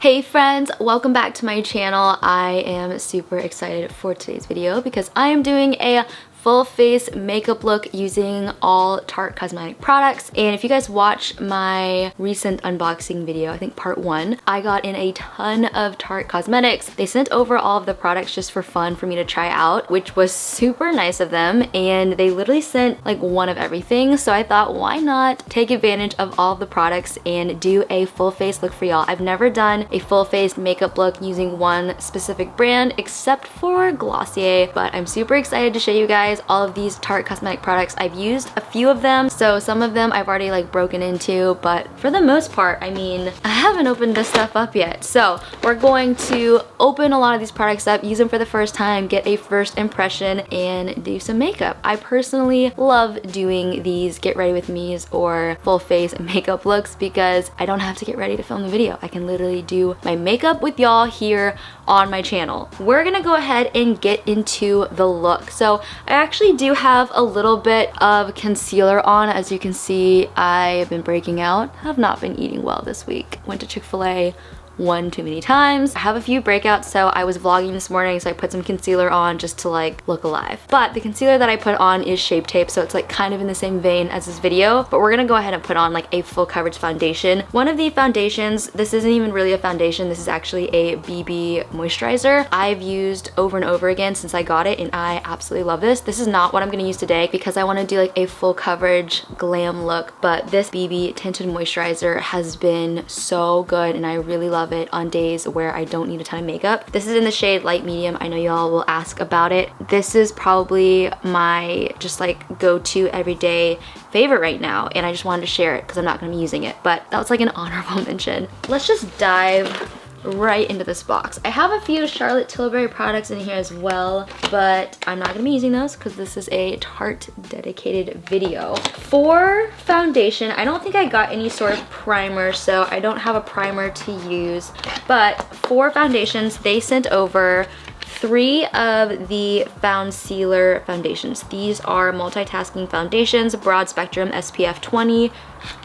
Hey friends, welcome back to my channel. I am super excited for today's video because I am doing a full face makeup look using all Tarte cosmetic products. And if you guys watched my recent unboxing video, I think part 1, I got in a ton of Tarte cosmetics. They sent over all of the products just for fun for me to try out, which was super nice of them. And they literally sent like one of everything. So I thought, why not take advantage of all of the products and do a full face look for y'all. I've never done a full face makeup look using one specific brand except for Glossier, but I'm super excited to show you guys all of these Tarte cosmetic products. I've used a few of them, so some of them I've already like broken into, but for the most part, I mean, I haven't opened this stuff up yet. So we're going to open a lot of these products up, use them for the first time, get a first impression, and do some makeup. I personally love doing these get ready with me's or full face makeup looks because I don't have to get ready to film the video. I can literally do my makeup with y'all here on my channel. We're gonna go ahead and get into the look. So I actually do have a little bit of concealer on. As you can see, I have been breaking out. I have not been eating well this week. Went to Chick-fil-A one too many times. I have a few breakouts, so I was vlogging this morning, so I put some concealer on just to like look alive. But the concealer that I put on is Shape Tape, so it's like kind of in the same vein as this video, but we're gonna go ahead and put on like a full coverage foundation. One of the foundations, this isn't even really a foundation, this is actually a BB moisturizer. I've used over and over again since I got it, and I absolutely love this. This is not what I'm gonna use today because I wanna do like a full coverage glam look, but this BB tinted moisturizer has been so good, and I really love it on days where I don't need a ton of makeup. This is in the shade light medium. I know y'all will ask about it. This is probably my just like go-to everyday favorite right now, and I just wanted to share it because I'm not gonna be using it, but that was like an honorable mention. Let's just dive right into this box. I have a few Charlotte Tilbury products in here as well, but I'm not gonna be using those because this is a Tarte dedicated video. For foundation, I don't think I got any sort of primer, so I don't have a primer to use, but for foundations, they sent over 3 of the Found Sealer foundations. These are multitasking foundations, broad spectrum, SPF 20.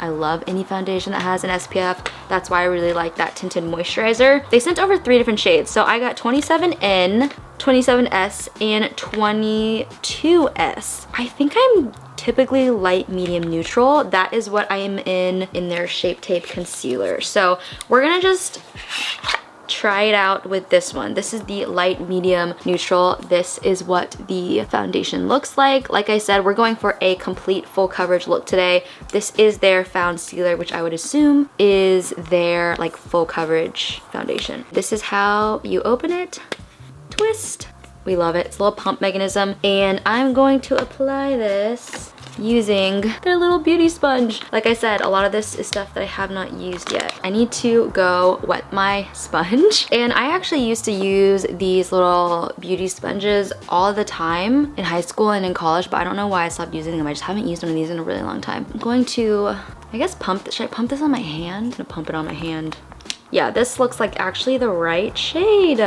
I love any foundation that has an SPF. That's why I really like that tinted moisturizer. They sent over 3 different shades. So I got 27N, 27S, and 22S. I think I'm typically light medium neutral. That is what I am in their Shape Tape concealer. So we're gonna just try it out with this one. This is the light medium neutral. This is what the foundation looks like. Like I said, we're going for a complete full coverage look today. This is their Found Sealer, which I would assume is their like full coverage foundation. This is how you open it. Twist. We love it. It's a little pump mechanism, and I'm going to apply this using their little beauty sponge. Like I said, a lot of this is stuff that I have not used yet. I need to go wet my sponge, and I actually used to use these little beauty sponges all the time in high school and in college, but I don't know why I stopped using them. I just haven't used one of these in a really long time. I'm going to, I guess, pump this. Should I pump this on my hand? I'm gonna pump it on my hand. Yeah, this looks like actually the right shade.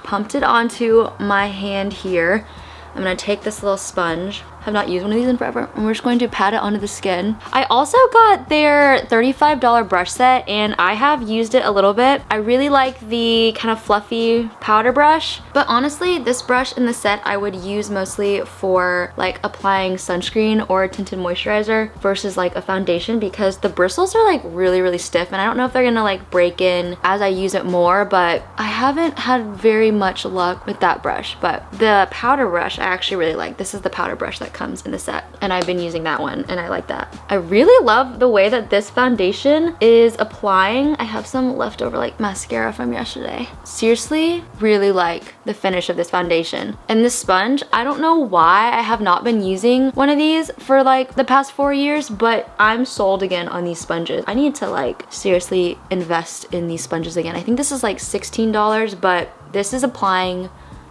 Pumped it onto my hand here. I'm gonna take this little sponge. Have not used one of these in forever, and we're just going to pat it onto the skin. I also got their $35 brush set, and I have used it a little bit. I really like the kind of fluffy powder brush, but honestly, this brush in the set I would use mostly for like applying sunscreen or tinted moisturizer versus like a foundation, because the bristles are like really stiff, and I don't know if they're gonna like break in as I use it more, but I haven't had very much luck with that brush. But the powder brush I actually really like. This is the powder brush that comes in the set, and I've been using that one, and I like that. I really love the way that this foundation is applying. I have some leftover like mascara from yesterday. Seriously, really like the finish of this foundation. And this sponge, I don't know why I have not been using one of these for like the past 4 years, but I'm sold again on these sponges. I need to like seriously invest in these sponges again. I think this is like $16, but this is applying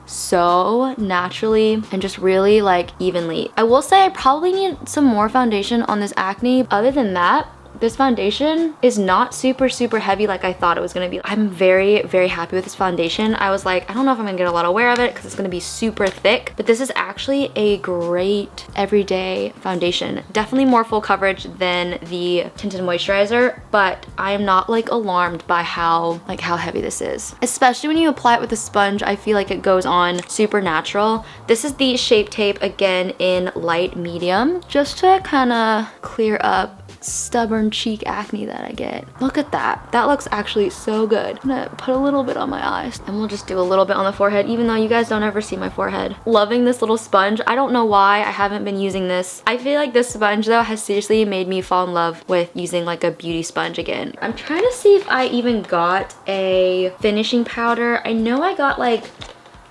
so naturally and just really like evenly. I will say I probably need some more foundation on this acne. Other than that, this foundation is not super heavy like I thought it was gonna be. I'm very happy with this foundation. I was like, I don't know if I'm gonna get a lot of wear of it because it's gonna be super thick, but this is actually a great everyday foundation. Definitely more full coverage than the tinted moisturizer, but I am not like alarmed by how heavy this is. Especially when you apply it with a sponge, I feel like it goes on super natural. This is the Shape Tape, again in light medium, just to kind of clear up stubborn cheek acne that I get. Look at that. That looks actually so good. I'm gonna put a little bit on my eyes and we'll just do a little bit on the forehead, even though you guys don't ever see my forehead. Loving this little sponge. I don't know why I haven't been using this. I feel like this sponge though has seriously made me fall in love with using like a beauty sponge again. I'm trying to see if I even got a finishing powder. I know I got like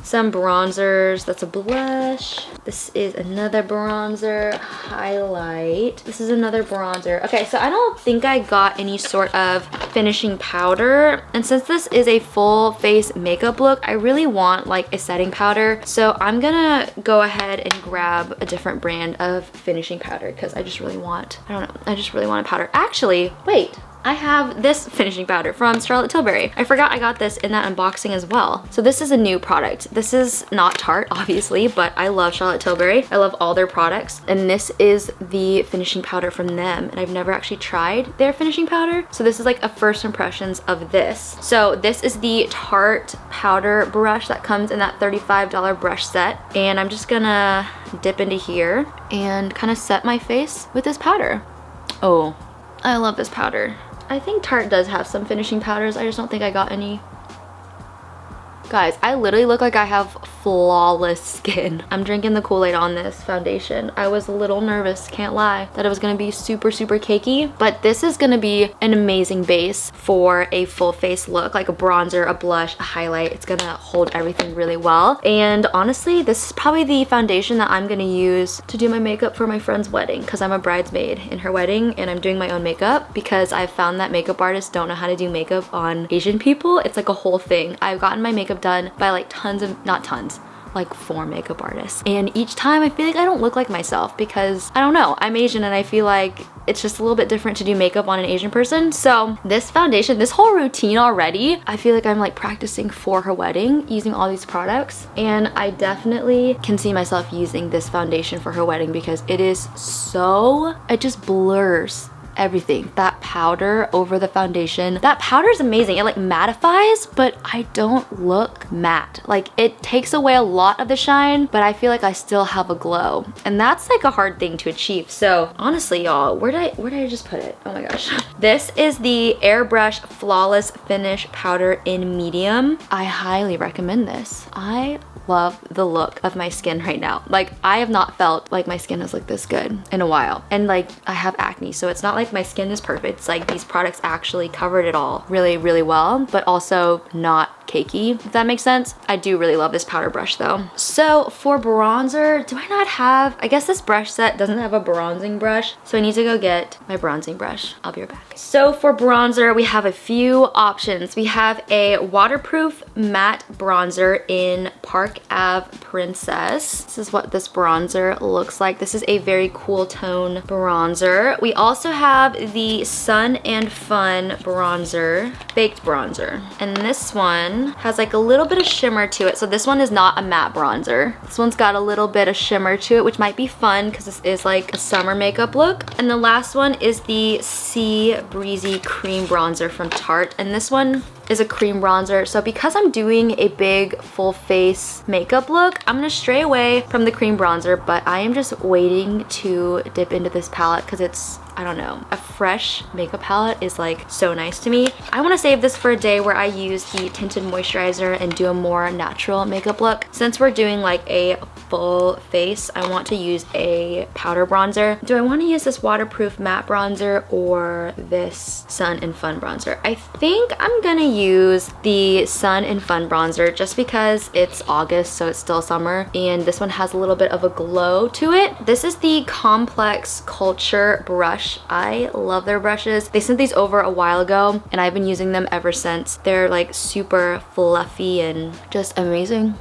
some bronzers. That's a blush. This is another bronzer. Highlight. This is another bronzer. Okay, so I don't think I got any sort of finishing powder. And since this is a full face makeup look, I really want like a setting powder. So I'm gonna go ahead and grab a different brand of finishing powder because I just really want, I don't know, I just really want a powder. Actually, wait. I have this finishing powder from Charlotte Tilbury. I forgot I got this in that unboxing as well. So this is a new product. This is not Tarte, obviously, but I love Charlotte Tilbury. I love all their products. And this is the finishing powder from them. And I've never actually tried their finishing powder. So this is like a first impressions of this. So this is the Tarte powder brush that comes in that $35 brush set. And I'm just gonna dip into here and kind of set my face with this powder. Oh, I love this powder. I think Tarte does have some finishing powders. I just don't think I got any. Guys, I literally look like I have flawless skin. I'm drinking the Kool-Aid on this foundation. I was a little nervous, can't lie, that it was gonna be super cakey, but this is gonna be an amazing base for a full face look, like a bronzer, a blush, a highlight. It's gonna hold everything really well. And honestly, this is probably the foundation that I'm gonna use to do my makeup for my friend's wedding, because I'm a bridesmaid in her wedding and I'm doing my own makeup because I've found that makeup artists don't know how to do makeup on Asian people. It's like a whole thing. I've gotten my makeup done by like not tons, like 4 makeup artists. And each time I feel like I don't look like myself because I don't know, I'm Asian and I feel like it's just a little bit different to do makeup on an Asian person. So this foundation, this whole routine already, I feel like I'm like practicing for her wedding using all these products. And I definitely can see myself using this foundation for her wedding because it is so, it just blurs everything. That powder over the foundation, that powder is amazing. It like mattifies, but I don't look matte. Like it takes away a lot of the shine, but I feel like I still have a glow. And that's like a hard thing to achieve. So honestly, y'all, where did I just put it? Oh my gosh. This is the Airbrush Flawless Finish Powder in medium. I highly recommend this. I love the look of my skin right now. Like I have not felt like my skin has looked this good in a while. And like I have acne, so it's not like my skin is perfect. It's like these products actually covered it all really well, but also not cakey, if that makes sense. I do really love this powder brush though. So for bronzer, do I not have, I guess this brush set doesn't have a bronzing brush, so I need to go get my bronzing brush. I'll be right back. So for bronzer, we have a few options. We have a waterproof matte bronzer in Park Ave Princess. This is what this bronzer looks like. This is a very cool tone bronzer. We also have the Sun and Fun bronzer, baked bronzer. And this one has like a little bit of shimmer to it. So this one is not a matte bronzer. This one's got a little bit of shimmer to it, which might be fun because this is like a summer makeup look. And the last one is the Sea Breezy Cream Bronzer from Tarte. And this one is a cream bronzer. So because I'm doing a big full face makeup look, I'm gonna stray away from the cream bronzer, but I am just waiting to dip into this palette because it's, I don't know, a fresh makeup palette is like so nice to me. I want to save this for a day where I use the tinted moisturizer and do a more natural makeup look. Since we're doing like a full face, I want to use a powder bronzer. Do I want to use this waterproof matte bronzer or this Sun and Fun bronzer? I think I'm gonna use the Sun and Fun bronzer just because it's August, so it's still summer, and this one has a little bit of a glow to it. This is the Complex Culture brush. I love their brushes. They sent these over a while ago and I've been using them ever since. They're like super fluffy and just amazing.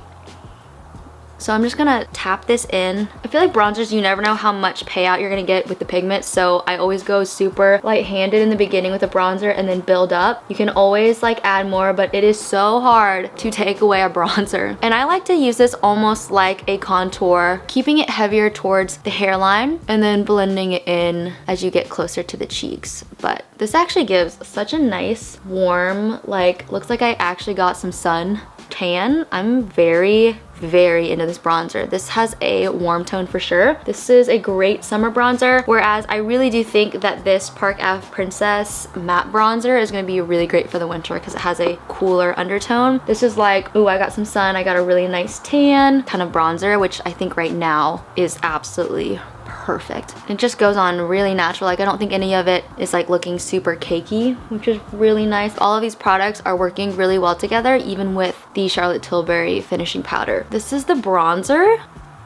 So I'm just gonna tap this in. I feel like bronzers, you never know how much payout you're gonna get with the pigment, so I always go super light-handed in the beginning with a bronzer and then build up. You can always like add more, but it is so hard to take away a bronzer. And I like to use this almost like a contour, keeping it heavier towards the hairline and then blending it in as you get closer to the cheeks. But this actually gives such a nice, warm, like, looks like I actually got some sun tan. I'm very into this bronzer. This has a warm tone for sure. This is a great summer bronzer, whereas I really do think that this Park Ave Princess matte bronzer is going to be really great for the winter because it has a cooler undertone. This is like, ooh, I got some sun, I got a really nice tan kind of bronzer, which I think right now is absolutely perfect. It just goes on really natural. Like, I don't think any of it is like looking super cakey, which is really nice. All of these products are working really well together, even with the Charlotte Tilbury finishing powder. This is the bronzer.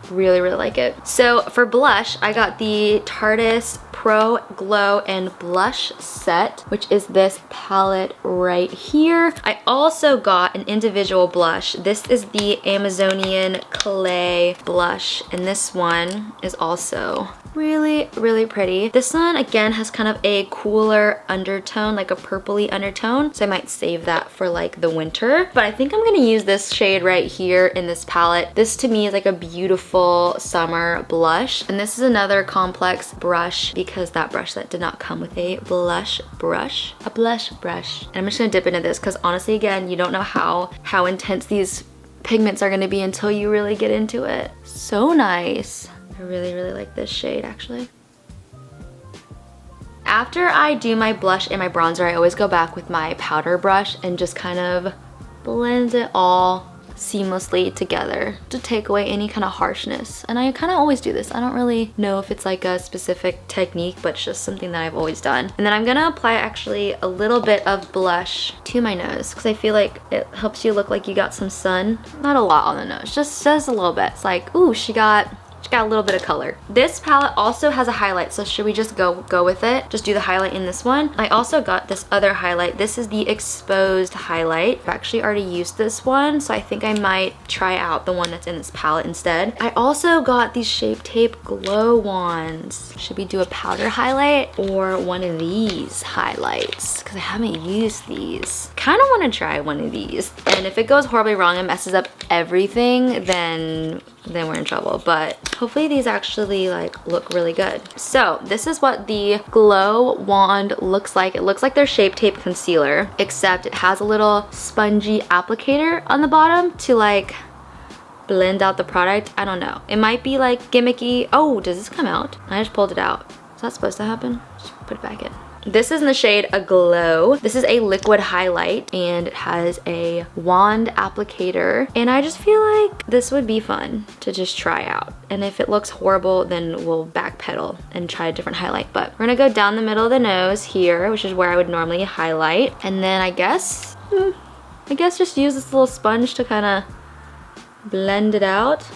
Really like it. So for blush, I got the Tarte Pro Glow and Blush Set, which is this palette right here. I also got an individual blush. This is the Amazonian Clay blush, and this one is also really pretty. This one again has kind of a cooler undertone, like a purpley undertone, so I might save that for like the winter. But I think I'm gonna use this shade right here in this palette. This to me is like a beautiful summer blush, and this is another complex brush because that brush set did not come with a blush brush. A blush brush. And I'm just gonna dip into this because honestly, again, you don't know how intense these pigments are gonna be until you really get into it. So nice. I really like this shade actually. After I do my blush and my bronzer, I always go back with my powder brush and just kind of blend it all seamlessly together to take away any kind of harshness. And I kind of always do this. I don't really know if it's like a specific technique, but it's just something that I've always done. And then I'm gonna apply actually a little bit of blush to my nose because I feel like it helps you look like you got some sun. Not a lot on the nose, just a little bit. It's like, ooh, she got a little bit of color. This palette also has a highlight, so should we just go with it? Just do the highlight in this one. I also got this other highlight. This is the exposed highlight. I've actually already used this one, so I think I might try out the one that's in this palette instead. I also got these Shape Tape glow wands. Should we do a powder highlight or one of these highlights? Because I haven't used these. Kind of want to try one of these. And if it goes horribly wrong and messes up everything, then we're in trouble. But hopefully these actually like look really good. So this is what the glow wand looks like. It looks like their Shape Tape concealer, except it has a little spongy applicator on the bottom to like blend out the product. I don't know. It might be like gimmicky. Oh, does this come out? I just pulled it out. Is that supposed to happen? Just put it back in. This is in the shade Aglow. This is a liquid highlight and it has a wand applicator. And I just feel like this would be fun to just try out. And if it looks horrible, then we'll backpedal and try a different highlight. But we're gonna go down the middle of the nose here, which is where I would normally highlight. And then I guess just use this little sponge to kind of blend it out.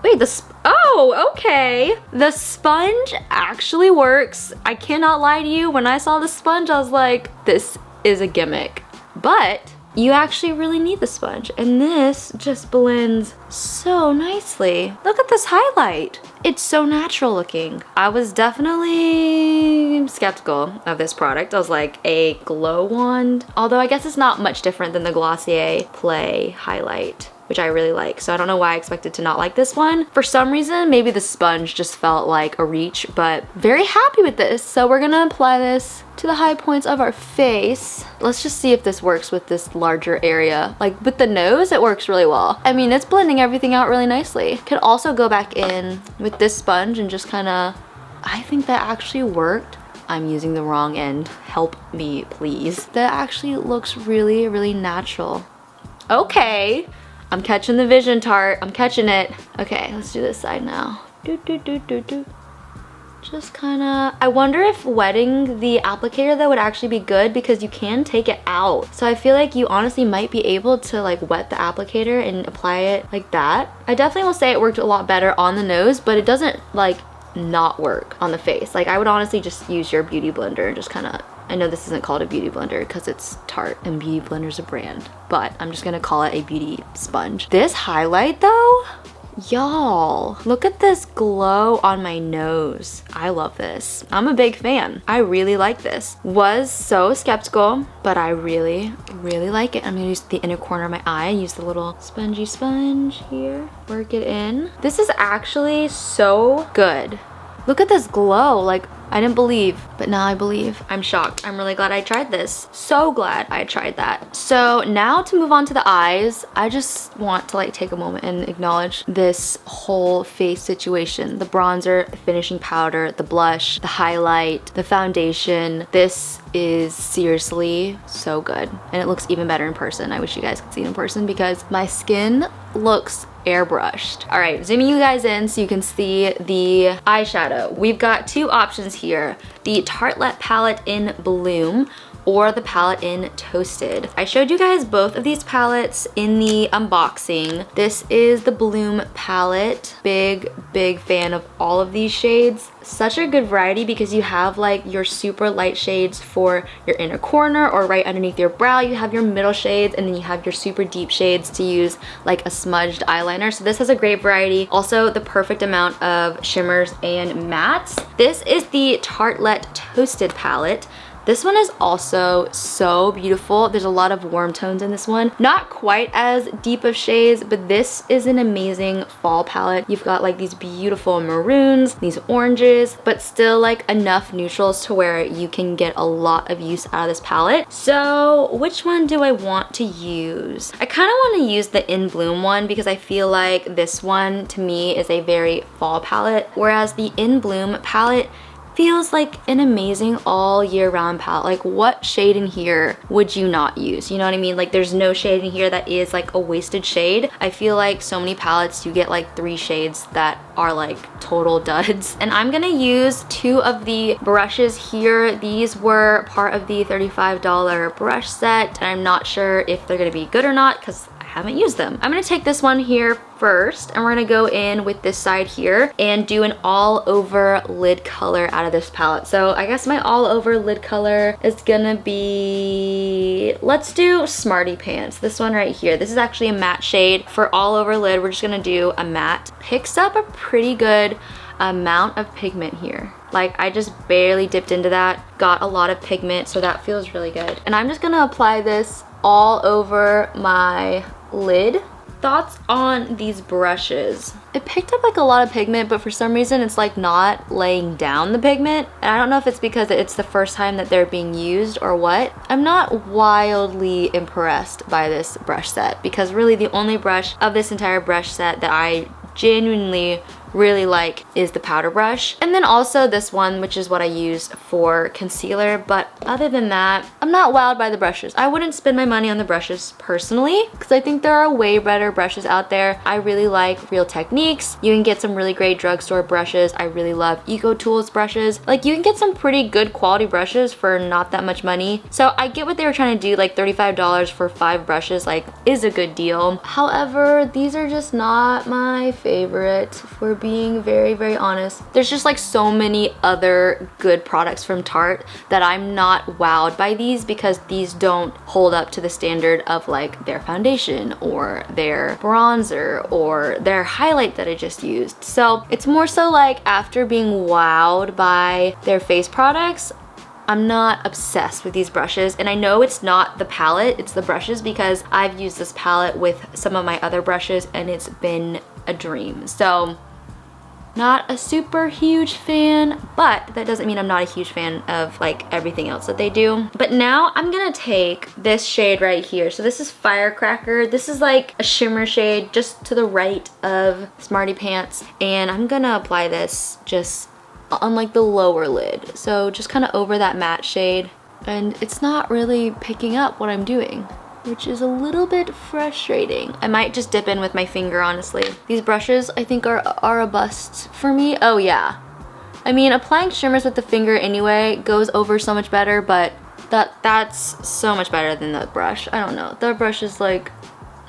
Wait, oh, okay. The sponge actually works. I cannot lie to you. When I saw the sponge, I was like, this is a gimmick. But you actually really need the sponge. And this just blends so nicely. Look at this highlight. It's so natural looking. I was definitely skeptical of this product. I was like, a glow wand? Although I guess it's not much different than the Glossier Play highlight, which I really like. So I don't know why I expected to not like this one. For some reason, maybe the sponge just felt like a reach, but very happy with this. So we're gonna apply this to the high points of our face. Let's just see if this works with this larger area. Like with the nose, it works really well. I mean, it's blending everything out really nicely. Could also go back in with this sponge and just kind of, I think that actually worked. I'm using the wrong end. Help me, please. That actually looks really natural. Okay. I'm catching the vision, Tarte. I'm catching it. Okay, let's do this side now. Just kind of, I wonder if wetting the applicator though would actually be good because you can take it out. So I feel like you honestly might be able to like wet the applicator and apply it like that. I definitely will say it worked a lot better on the nose, but it doesn't like not work on the face. Like I would honestly just use your beauty blender and just kind of, I know this isn't called a beauty blender because it's Tarte and beauty blender's a brand, but I'm just gonna call it a beauty sponge. This highlight though, Y'all, look at this glow on my nose. I love this. I'm a big fan. I really like this. Was so skeptical, but I really, really like it. I'm gonna use the inner corner of my eye and use the little spongy sponge here. Work it in. This is actually so good. Look at this glow. Like, I didn't believe, but now I believe. I'm shocked. I'm really glad I tried this. So glad I tried that. So now to move on to the eyes, I just want to like take a moment and acknowledge this whole face situation. The bronzer, the finishing powder, the blush, the highlight, the foundation. This is seriously so good. And it looks even better in person. I wish you guys could see it in person because my skin looks airbrushed. All right, zooming you guys in so you can see the eyeshadow. We've got two options here. The Tarte palette in Bloom or the palette in Toasted. I showed you guys both of these palettes in the unboxing. This is the Bloom palette. Big fan of all of these shades. Such a good variety because you have like your super light shades for your inner corner or right underneath your brow. You have your middle shades and then you have your super deep shades to use like a smudged eyeliner. So this has a great variety. Also the perfect amount of shimmers and mattes. This is the Tarte Toasted palette. This one is also so beautiful. There's a lot of warm tones in this one. Not quite as deep of shades, but this is an amazing fall palette. You've got like these beautiful maroons, these oranges, but still like enough neutrals to where you can get a lot of use out of this palette. So which one do I want to use? I kind of want to use the In Bloom one because I feel like this one to me is a very fall palette, whereas the In Bloom palette feels like an amazing all year round palette. Like what shade in here would you not use? You know what I mean? Like there's no shade in here that is like a wasted shade. I feel like so many palettes you get like 3 shades that are like total duds. And I'm gonna use 2 of the brushes here. These were part of the $35 brush set and I'm not sure if they're gonna be good or not because haven't used them. I'm gonna take this one here first and we're gonna go in with this side here and do an all over lid color out of this palette. So I guess my all over lid color is gonna be, let's do Smarty Pants. This one right here. This is actually a matte shade. For all over lid, we're just gonna do a matte. Picks up a pretty good amount of pigment here. Like I just barely dipped into that, got a lot of pigment, so that feels really good. And I'm just gonna apply this all over my lid. Thoughts on these brushes? It picked up like a lot of pigment, but for some reason it's like not laying down the pigment. And I don't know if it's because it's the first time that they're being used or what. I'm not wildly impressed by this brush set because really the only brush of this entire brush set that I genuinely really like is the powder brush. And then also this one, which is what I use for concealer. But other than that, I'm not wowed by the brushes. I wouldn't spend my money on the brushes personally because I think there are way better brushes out there. I really like Real Techniques. You can get some really great drugstore brushes. I really love Eco Tools brushes. Like you can get some pretty good quality brushes for not that much money. So I get what they were trying to do, like $35 for 5 brushes like is a good deal. However, these are just not my favorite for being very honest. There's just like so many other good products from Tarte that I'm not wowed by these because these don't hold up to the standard of like their foundation or their bronzer or their highlight that I just used. So it's more so like after being wowed by their face products, I'm not obsessed with these brushes. And I know it's not the palette, it's the brushes because I've used this palette with some of my other brushes and it's been a dream. So not a super huge fan, but that doesn't mean I'm not a huge fan of like everything else that they do. But now I'm gonna take this shade right here. So this is Firecracker. This is like a shimmer shade just to the right of Smarty Pants. And I'm gonna apply this just on like the lower lid. So just kind of over that matte shade. And it's not really picking up what I'm doing, which is a little bit frustrating. I might just dip in with my finger, honestly. These brushes, I think, are a bust for me. Oh, yeah. I mean, applying shimmers with the finger anyway goes over so much better, but that's so much better than the brush. I don't know. The brush is, like,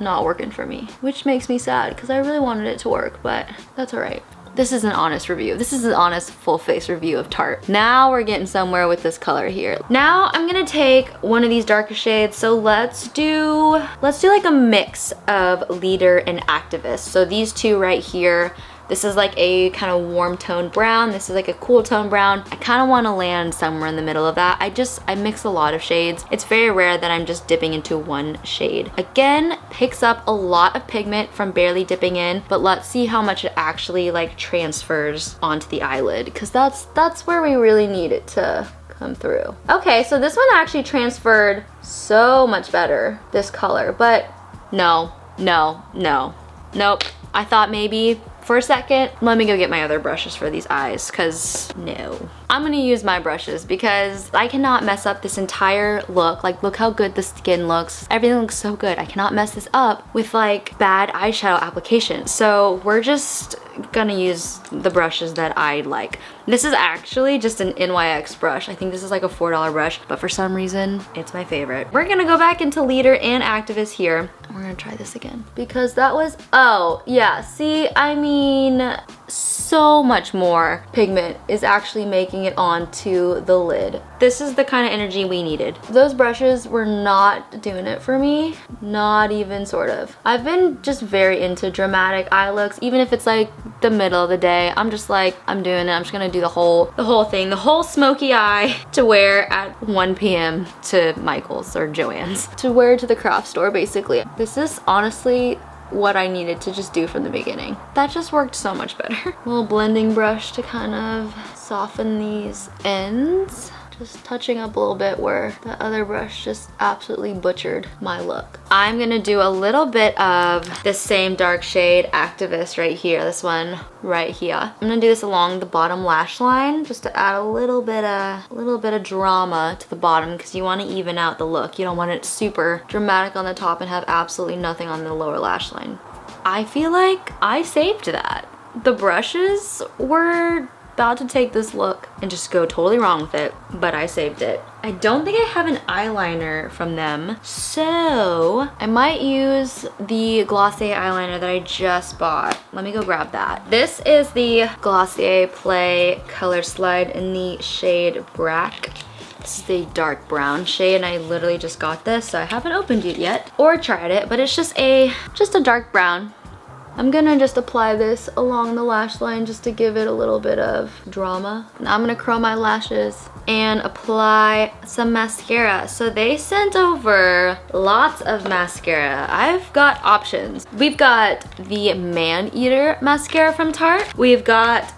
not working for me, which makes me sad because I really wanted it to work, but that's all right. This is an honest review. This is an honest full face review of Tarte. Now we're getting somewhere with this color here. Now I'm gonna take one of these darker shades. So let's do like a mix of Leader and Activist. So these two right here. This is like a kind of warm tone brown. This is like a cool tone brown. I kind of want to land somewhere in the middle of that. I mix a lot of shades. It's very rare that I'm just dipping into one shade. Again, picks up a lot of pigment from barely dipping in, but let's see how much it actually like transfers onto the eyelid, because that's where we really need it to come through. Okay, so this one actually transferred so much better, this color, but no, nope. I thought maybe for a second, let me go get my other brushes for these eyes, because no. I'm gonna use my brushes because I cannot mess up this entire look. Like, look how good the skin looks. Everything looks so good. I cannot mess this up with like bad eyeshadow application. So we're just gonna use the brushes that I like. This is actually just an NYX brush. I think this is like a $4 brush, but for some reason, it's my favorite. We're gonna go back into Leader and Activist here. We're gonna try this again because that was, oh yeah, see, I mean, so much more pigment is actually making it onto the lid. This is the kind of energy we needed. Those brushes were not doing it for me, not even sort of. I've been just very into dramatic eye looks, even if it's like the middle of the day. I'm just like, I'm doing it. I'm just gonna do the whole thing, the whole smoky eye to wear at 1 p.m. to Michael's or Joann's, to wear to the craft store basically. This is honestly what I needed to just do from the beginning. That just worked so much better. A little blending brush to kind of soften these ends. Just touching up a little bit where the other brush just absolutely butchered my look. I'm gonna do a little bit of this same dark shade Activist right here, this one right here. I'm gonna do this along the bottom lash line just to add a little bit of drama to the bottom, because you want to even out the look. You don't want it super dramatic on the top and have absolutely nothing on the lower lash line. I feel like I saved that. The brushes were about to take this look and just go totally wrong with it, but I saved it. I don't think I have an eyeliner from them, so I might use the Glossier eyeliner that I just bought. Let me go grab that. This is the Glossier Play Color Slide in the shade Brack. This is the dark brown shade, and I literally just got this, so I haven't opened it yet or tried it, but it's just a dark brown. I'm gonna just apply this along the lash line just to give it a little bit of drama. Now I'm gonna curl my lashes and apply some mascara. So they sent over lots of mascara. I've got options. We've got the Man Eater mascara from Tarte. We've got,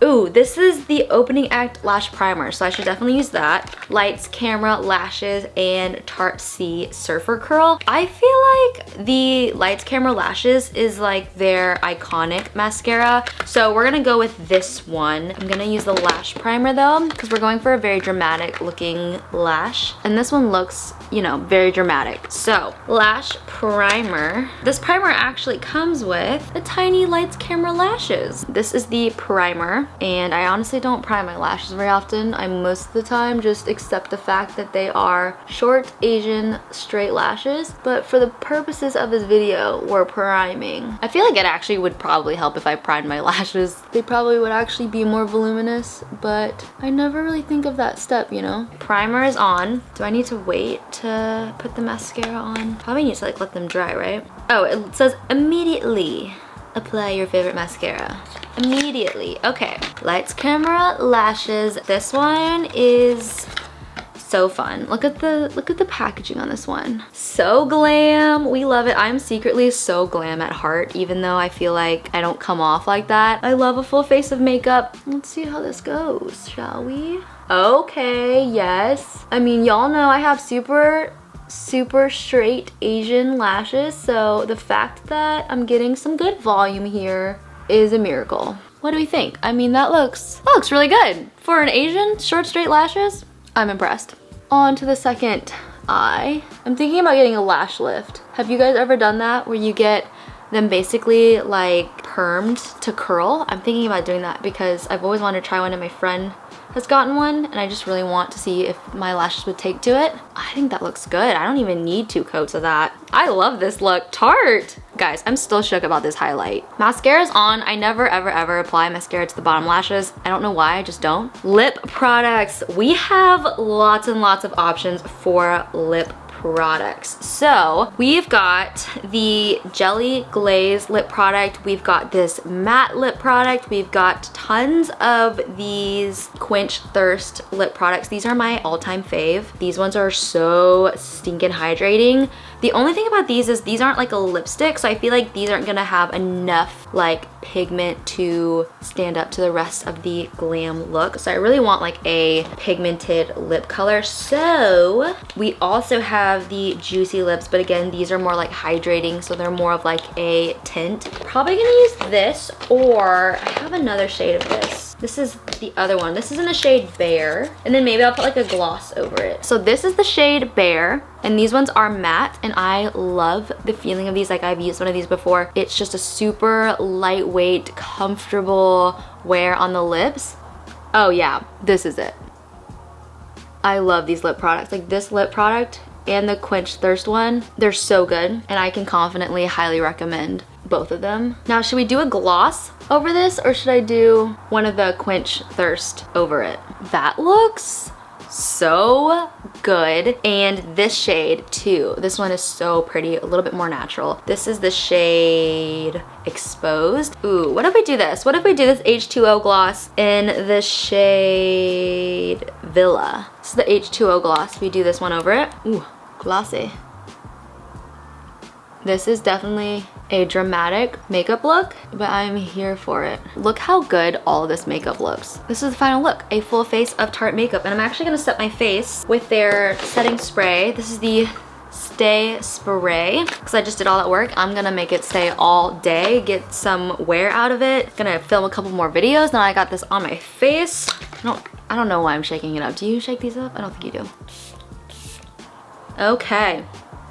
ooh, this is the Opening Act Lash Primer, so I should definitely use that. Lights, Camera, Lashes, and Tarte C Surfer Curl. I feel like the Lights, Camera, Lashes is like their iconic mascara, so we're gonna go with this one. I'm gonna use the Lash Primer though, because we're going for a very dramatic looking lash, and this one looks, you know, very dramatic. So, Lash Primer. This primer actually comes with a tiny Lights, Camera, Lashes. This is the primer. And I honestly don't prime my lashes very often. I most of the time just accept the fact that they are short Asian straight lashes, but for the purposes of this video, we're priming. I feel like it actually would probably help if I primed my lashes. They probably would actually be more voluminous, but I never really think of that step, you know? Primer is on. Do I need to wait to put the mascara on? Probably need to like let them dry, right? Oh, it says immediately apply your favorite mascara. Immediately. Okay. Lights, Camera, Lashes. This one is so fun. Look at the packaging on this one. So glam. We love it. I'm secretly so glam at heart, even though I feel like I don't come off like that. I love a full face of makeup. Let's see how this goes, shall we? Okay, yes. I mean, y'all know I have super straight Asian lashes, so the fact that I'm getting some good volume here is a miracle. What do we think? I mean, that looks really good. For an Asian, short straight lashes, I'm impressed. On to the second eye. I'm thinking about getting a lash lift. Have you guys ever done that, where you get them basically like permed to curl? I'm thinking about doing that because I've always wanted to try one, and my friend has gotten one, and I just really want to see if my lashes would take to it. I think that looks good. I don't even need 2 coats of that. I love this look. Tarte! Guys, I'm still shook about this highlight. Mascara's on. I never ever ever apply mascara to the bottom lashes. I don't know why, I just don't. Lip products. We have lots and lots of options for lip products. So we've got the Jelly Glaze lip product. We've got this matte lip product. We've got tons of these Quench Thirst lip products. These are my all-time fave. These ones are so stinking hydrating. The only thing about these is these aren't like a lipstick, so I feel like these aren't gonna have enough like pigment to stand up to the rest of the glam look. So I really want like a pigmented lip color. So we also have the Juicy Lips, but again, these are more like hydrating, so they're more of like a tint. Probably gonna use this, or I have another shade of this. This is the other one. This is in the shade Bare, and then maybe I'll put like a gloss over it. So this is the shade Bare, and these ones are matte, and I love the feeling of these. Like, I've used one of these before. It's just a super lightweight, comfortable wear on the lips. Oh yeah, this is it. I love these lip products. Like this lip product and the Quench Thirst one, they're so good, and I can confidently highly recommend both of them. Now, should we do a gloss over this, or should I do one of the Quench Thirst over it? That looks so good. And this shade too. This one is so pretty, a little bit more natural. This is the shade Exposed. Ooh, what if we do this? What if we do this H2O gloss in the shade Villa? This is the H2O gloss. We do this one over it. Ooh, glossy. This is definitely a dramatic makeup look, but I'm here for it. Look how good all of this makeup looks. This is the final look, a full face of Tarte makeup. And I'm actually gonna set my face with their setting spray. This is the Stay Spray, because I just did all that work. I'm gonna make it stay all day, get some wear out of it. Gonna film a couple more videos. Now I got this on my face. I don't know why I'm shaking it up. Do you shake these up? I don't think you do. Okay.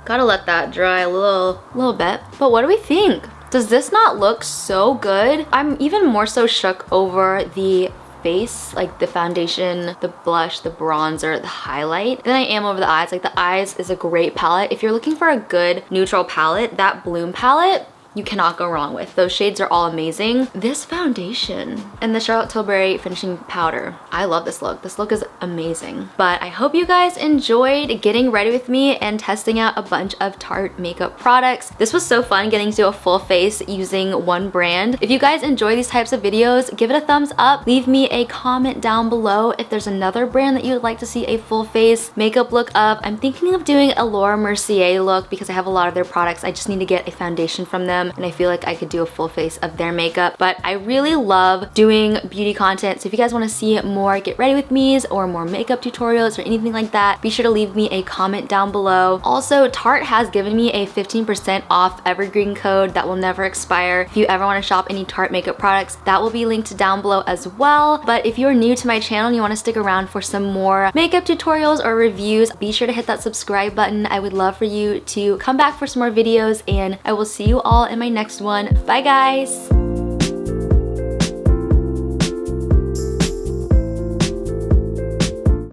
Gotta let that dry a little bit. But what do we think? Does this not look so good? I'm even more so shook over the face, like the foundation, the blush, the bronzer, the highlight, than I am over the eyes. Like the eyes is a great palette. If you're looking for a good neutral palette, that Bloom palette, you cannot go wrong with. Those shades are all amazing. This foundation and the Charlotte Tilbury finishing powder, I love this look. This look is amazing. But I hope you guys enjoyed getting ready with me and testing out a bunch of Tarte makeup products. This was so fun getting to do a full face using one brand. If you guys enjoy these types of videos, give it a thumbs up. Leave me a comment down below if there's another brand that you would like to see a full face makeup look of. I'm thinking of doing a Laura Mercier look because I have a lot of their products. I just need to get a foundation from them, and I feel like I could do a full face of their makeup. But I really love doing beauty content, so if you guys want to see more get ready with me's or more makeup tutorials or anything like that, be sure to leave me a comment down below. Also, Tarte has given me a 15% off evergreen code that will never expire. If you ever want to shop any Tarte makeup products, that will be linked down below as well. But if you're new to my channel and you want to stick around for some more makeup tutorials or reviews, be sure to hit that subscribe button. I would love for you to come back for some more videos, and I will see you all in my next one. Bye guys!